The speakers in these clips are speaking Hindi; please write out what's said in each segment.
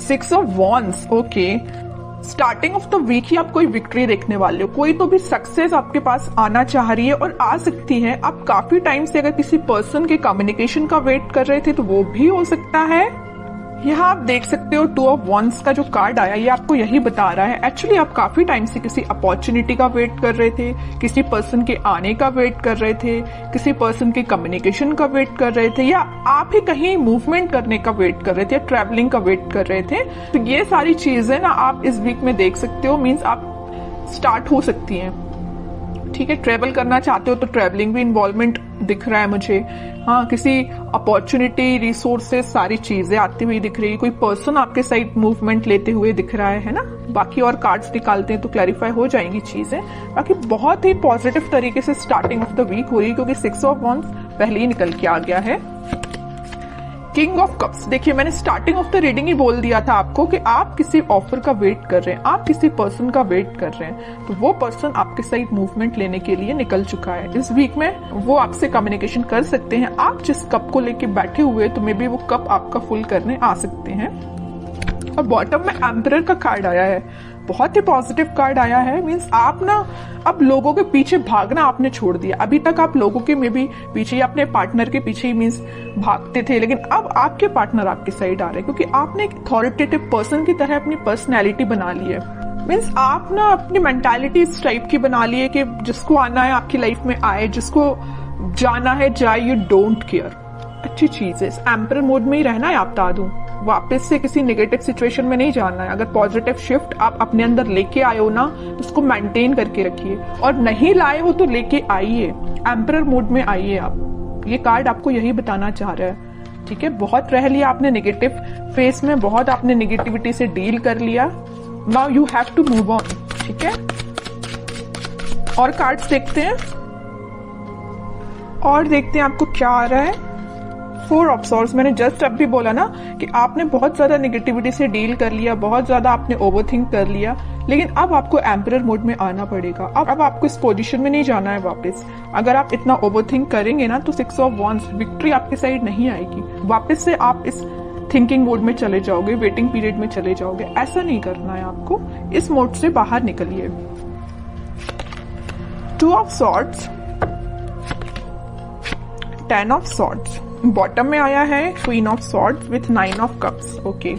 6 of wands, okay. Starting of the week ही आप कोई विक्ट्री देखने वाले हो, कोई तो भी सक्सेस आपके पास आना चाह रही है और आ सकती है। आप काफी टाइम से अगर किसी पर्सन के कम्युनिकेशन का वेट कर रहे थे तो वो भी हो सकता है। यहाँ आप देख सकते हो 2 ऑफ वॉन्ड्स का जो कार्ड आया ये आपको यही बता रहा है एक्चुअली आप काफी टाइम से किसी अपॉर्चुनिटी का वेट कर रहे थे, किसी पर्सन के आने का वेट कर रहे थे, किसी पर्सन के कम्युनिकेशन का वेट कर रहे थे, या आप ही कहीं मूवमेंट करने का वेट कर रहे थे या ट्रैवलिंग का वेट कर रहे थे। तो ये सारी चीजें ना आप इस वीक में देख सकते हो, मीन्स आप स्टार्ट हो सकती हैं। ठीक है, ट्रेवल करना चाहते हो तो ट्रेवलिंग भी इन्वॉल्वमेंट दिख रहा है मुझे। हाँ, किसी अपॉर्चुनिटी, रिसोर्सेस, सारी चीजें आती हुई दिख रही है। कोई पर्सन आपके साइड मूवमेंट लेते हुए दिख रहा है ना। बाकी और कार्ड्स निकालते हैं तो क्लैरिफाई हो जाएंगी चीजें। बाकी बहुत ही पॉजिटिव तरीके से स्टार्टिंग ऑफ द वीक हो रही है क्योंकि 6 ऑफ वॉन्ड्स पहले ही निकल के आ गया है। किंग ऑफ कप्स, देखिए मैंने स्टार्टिंग ऑफ द रीडिंग ही बोल दिया था आपको कि आप किसी ऑफर का वेट कर रहे हैं, आप किसी पर्सन का वेट कर रहे हैं, तो वो पर्सन आपके साइड मूवमेंट लेने के लिए निकल चुका है। इस वीक में वो आपसे कम्युनिकेशन कर सकते हैं। आप जिस कप को लेके बैठे हुए तो मे बी वो कप आपका फुल करने आ सकते हैं। और बॉटम में एम्परर का कार्ड आया है, बहुत ही पॉजिटिव कार्ड आया है। मींस आप ना अब लोगों के पीछे भागना आपने छोड़ दिया। अभी तक आप लोगों के में भी पीछे या अपने पार्टनर के पीछे ही मींस भागते थे, लेकिन अब आपके पार्टनर आपके साइड आ रहे हैं क्योंकि आपने एक अथॉरिटेटिव पर्सन की तरह अपनी पर्सनैलिटी बना ली है। मीन्स आप ना अपनी मेंटालिटी इस टाइप की बना ली है कि जिसको आना है आपकी लाइफ में आए, जिसको जाना है जाए, यू डोंट केयर। अच्छी चीज है, इस एम्परर मोड में ही रहना है। आप बता दूं, वापस से किसी नेगेटिव सिचुएशन में नहीं जाना है। अगर पॉजिटिव शिफ्ट आप अपने अंदर लेके आए हो ना तो उसको मेंटेन करके रखिए, और नहीं लाए हो तो लेके आइए, एम्परर मोड में आइए आप। ये कार्ड आपको यही बताना चाह रहा है। ठीक है, बहुत रह लिया आपने नेगेटिव फेस में, बहुत आपने नेगेटिविटी से डील कर लिया। Now you have to move on. ठीक है, और कार्ड्स देखते हैं और देखते हैं आपको क्या आ रहा है। 4 ऑफ सॉर्ड्स, मैंने जस्ट अब भी बोला ना कि आपने बहुत ज्यादा नेगेटिविटी से डील कर लिया, बहुत ज्यादा आपने ओवरथिंक कर लिया, लेकिन अब आपको एम्परर मोड में आना पड़ेगा। अब आपको इस पोजीशन में नहीं जाना है वापस। अगर आप इतना ओवरथिंक करेंगे ना तो 6 ऑफ वॉन्ड्स, विक्ट्री आपके साइड नहीं आएगी। वापस से आप इस थिंकिंग मोड में चले जाओगे, वेटिंग पीरियड में चले जाओगे। ऐसा नहीं करना है आपको, इस मोड से बाहर निकलिए। 2 of swords, 10 of swords, bottom में आया है queen of swords with 9 of cups. Okay,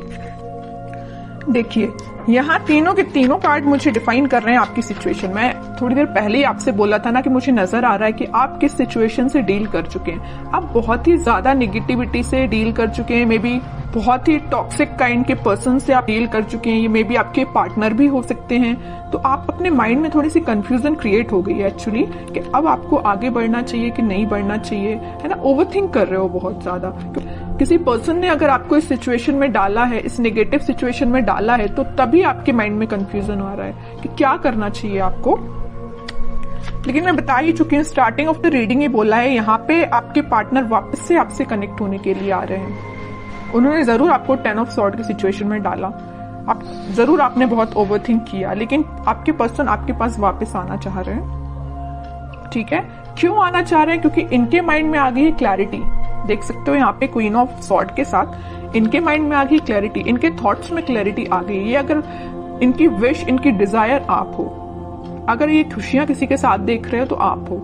देखिए यहाँ तीनों के तीनों कार्ड मुझे डिफाइन कर रहे हैं आपकी सिचुएशन। मैं थोड़ी देर पहले ही आपसे बोला था ना कि मुझे नजर आ रहा है कि आप किस सिचुएशन से डील कर चुके हैं। आप बहुत ही ज्यादा नेगेटिविटी से डील कर चुके हैं, मे बी बहुत ही टॉक्सिक काइंड के पर्सन से आप डील कर चुके हैं। ये मे बी आपके पार्टनर भी हो सकते हैं। तो आप अपने माइंड में थोड़ी सी कंफ्यूजन क्रिएट हो गई है एक्चुअली कि अब आपको आगे बढ़ना चाहिए कि नहीं बढ़ना चाहिए, है ना। ओवरथिंक कर रहे हो बहुत ज्यादा। किसी पर्सन ने अगर आपको इस सिचुएशन में डाला है, इस नेगेटिव सिचुएशन में डाला है, तो तभी आपके माइंड में कंफ्यूजन आ रहा है कि क्या करना चाहिए आपको। लेकिन मैं बता ही चुकी हूँ, स्टार्टिंग ऑफ द रीडिंग ही बोला है, यहाँ पे आपके पार्टनर वापस से आपसे कनेक्ट होने के लिए आ रहे हैं। उन्होंने जरूर आपको 10 ऑफ सॉर्ड की सिचुएशन में डाला, आप जरूर आपने बहुत ओवरथिंक किया, लेकिन आपके पर्सन आपके पास वापस आना चाह रहे हैं। ठीक है, क्यों आना चाह रहे हैं? क्योंकि इनके माइंड में आ गई है क्लैरिटी। देख सकते हो यहाँ पे क्वीन ऑफ सॉर्ड के साथ इनके माइंड में आ गई क्लैरिटी, इनके थॉट्स में क्लैरिटी आ गई। ये अगर इनकी विश, इनकी डिजायर आप हो, अगर ये खुशियां किसी के साथ देख रहे हो तो आप हो।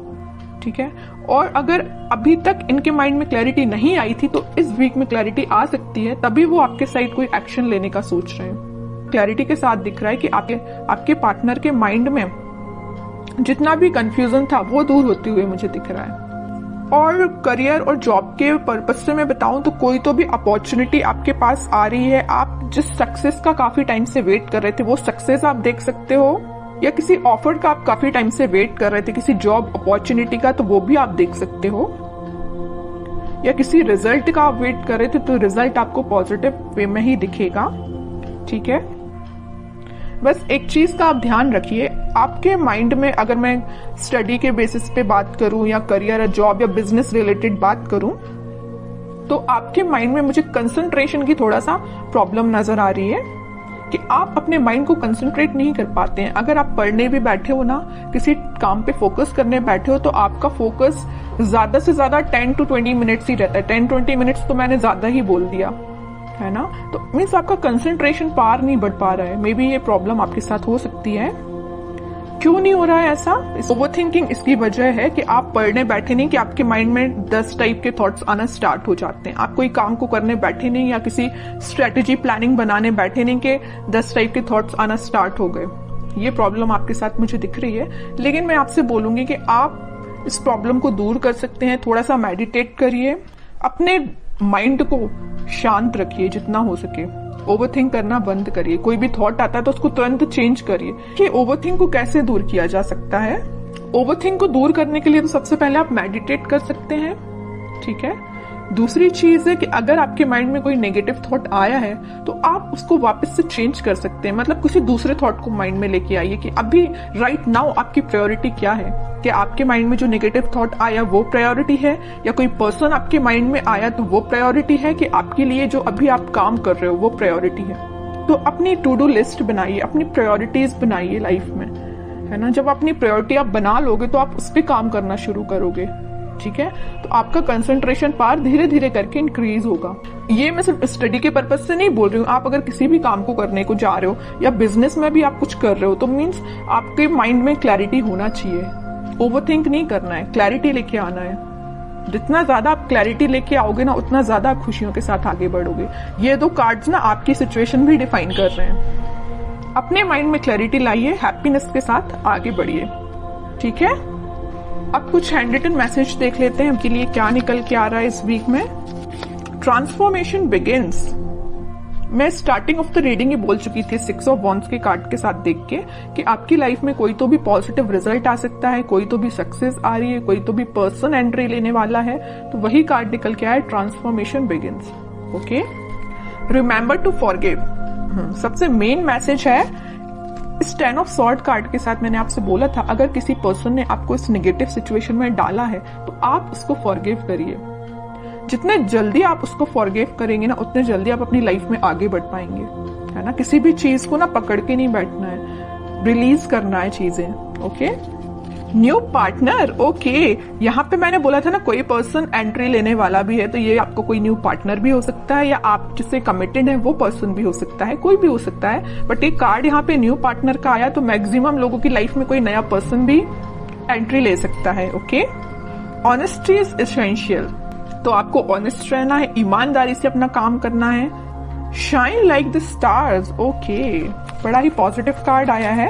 ठीक है, और अगर अभी तक इनके माइंड में क्लैरिटी नहीं आई थी तो इस वीक में क्लैरिटी आ सकती है, तभी वो आपके साइड कोई एक्शन लेने का सोच रहे हैं। क्लैरिटी के साथ दिख रहा है कि आपके पार्टनर के माइंड में जितना भी कंफ्यूजन था वो दूर होते हुए मुझे दिख रहा है। और करियर और जॉब के पर्पस से मैं बताऊं तो कोई तो भी अपॉर्चुनिटी आपके पास आ रही है। आप जिस सक्सेस का काफी टाइम से वेट कर रहे थे वो सक्सेस आप देख सकते हो, या किसी ऑफर का आप काफी टाइम से वेट कर रहे थे, किसी जॉब अपॉर्चुनिटी का, तो वो भी आप देख सकते हो। या किसी रिजल्ट का आप वेट कर रहे थे तो रिजल्ट आपको पॉजिटिव वे में ही दिखेगा। ठीक है, बस एक चीज का आप ध्यान रखिए, आपके माइंड में, अगर मैं स्टडी के बेसिस पे बात करूं या करियर या जॉब या बिजनेस रिलेटेड बात करूं, तो आपके माइंड में मुझे कंसंट्रेशन की थोड़ा सा प्रॉब्लम नजर आ रही है कि आप अपने माइंड को कंसंट्रेट नहीं कर पाते हैं। अगर आप पढ़ने भी बैठे हो ना, किसी काम पे फोकस करने बैठे हो, तो आपका फोकस ज्यादा से ज्यादा 10 to 20 मिनट्स ही रहता है। 10-20 मिनट्स तो मैंने ज्यादा ही बोल दिया, है ना। तो मीन्स आपका कंसंट्रेशन पार नहीं बढ़ पा रहा है, मे बी ये प्रॉब्लम आपके साथ हो सकती है। क्यों नहीं हो रहा है ऐसा? ओवर थिंकिंग इसकी वजह है कि आप पढ़ने बैठे नहीं कि आपके माइंड में 10 टाइप के थॉट्स आना स्टार्ट हो जाते हैं। आप कोई काम को करने बैठे नहीं या किसी स्ट्रेटेजी प्लानिंग बनाने बैठे नहीं कि 10 टाइप के थॉट्स आना स्टार्ट हो गए। ये प्रॉब्लम आपके साथ मुझे दिख रही है, लेकिन मैं आपसे बोलूंगी कि आप इस प्रॉब्लम को दूर कर सकते हैं। थोड़ा सा मेडिटेट करिए, अपने माइंड को शांत रखिए जितना हो सके, ओवरथिंक करना बंद करिए। कोई भी थॉट आता है तो उसको तुरंत चेंज करिए। कि ओवरथिंक को कैसे दूर किया जा सकता है? ओवरथिंक को दूर करने के लिए तो सबसे पहले आप मेडिटेट कर सकते हैं, ठीक है। दूसरी चीज है कि अगर आपके माइंड में कोई नेगेटिव थॉट आया है तो आप उसको वापस से चेंज कर सकते हैं। मतलब किसी दूसरे थॉट को माइंड में लेके आइए कि अभी राइट नाउ आपकी प्रायोरिटी क्या है। कि आपके माइंड में जो नेगेटिव थॉट आया वो प्रायोरिटी है, या कोई पर्सन आपके माइंड में आया तो वो प्रायोरिटी है, कि आपके लिए जो अभी आप काम कर रहे हो वो प्रायोरिटी है। तो अपनी टू डू लिस्ट बनाइए, अपनी प्रायोरिटीज बनाइए लाइफ में, है ना। जब अपनी प्रायोरिटी आप बना लोगे तो आप उस पर काम करना शुरू करोगे, ठीक है। तो आपका कंसंट्रेशन पावर धीरे धीरे करके इंक्रीज होगा। ये मैं सिर्फ स्टडी के पर्पज से नहीं बोल रही हूँ। आप अगर किसी भी काम को करने को जा रहे हो या बिजनेस में भी आप कुछ कर रहे हो तो मीन्स आपके माइंड में क्लैरिटी होना चाहिए। ओवरथिंक नहीं करना है, क्लैरिटी लेके आना है। जितना ज्यादा आप क्लैरिटी लेके आओगे ना उतना ज्यादा आप खुशियों के साथ आगे बढ़ोगे। ये 2 कार्ड्स ना आपकी सिचुएशन भी डिफाइन कर रहे हैं। अपने माइंड में क्लैरिटी लाइए, हैप्पीनेस के साथ आगे बढ़िए, ठीक है। अब कुछ हैंड रिटन मैसेज देख लेते हैं उनके लिए क्या निकल के आ रहा है इस वीक में। Transformation begins. मैं स्टार्टिंग ऑफ द रीडिंग ही बोल चुकी थी 6 ऑफ वॉन्ड्स के कार्ड के साथ देख के कि आपकी लाइफ में कोई तो भी पॉजिटिव रिजल्ट आ सकता है, कोई तो भी सक्सेस आ रही है, कोई तो भी पर्सन एंट्री लेने वाला है। तो वही कार्ड निकल के आया, transformation begins. Okay, remember to forgive. सबसे मेन मैसेज है इस 10 ऑफ सॉर्ड कार्ड के साथ। मैंने आपसे बोला था अगर किसी पर्सन ने आपको इस नेगेटिव सिचुएशन में डाला है तो आप उसको फॉरगिव करिए। जितने जल्दी आप उसको फॉरगिव करेंगे ना उतने जल्दी आप अपनी लाइफ में आगे बढ़ पाएंगे, है ना। किसी भी चीज को ना पकड़ के नहीं बैठना है, रिलीज करना है चीजें। Okay, new partner. ओके, यहाँ पे मैंने बोला था ना कोई पर्सन एंट्री लेने वाला भी है, तो ये आपको कोई न्यू पार्टनर भी हो सकता है या आप जिससे कमिटेड है वो पर्सन भी हो सकता है, कोई भी हो सकता है। बट एक कार्ड यहाँ पे न्यू पार्टनर का आया तो मैक्सिमम लोगों की लाइफ में कोई नया पर्सन भी एंट्री ले सकता है। Okay, honesty is essential. तो आपको ऑनेस्ट रहना है, ईमानदारी से अपना काम करना है। Shine like the stars. Okay, बड़ा ही पॉजिटिव कार्ड आया है।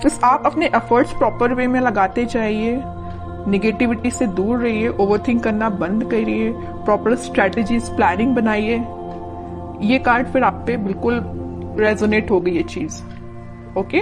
बस आप अपने एफर्ट्स प्रॉपर वे में लगाते जाइए, निगेटिविटी से दूर रहिए, ओवरथिंक करना बंद करिए, प्रॉपर स्ट्रेटेजीज प्लानिंग बनाइए। ये कार्ड फिर आप पे बिल्कुल रेजोनेट हो गई ये चीज। ओके।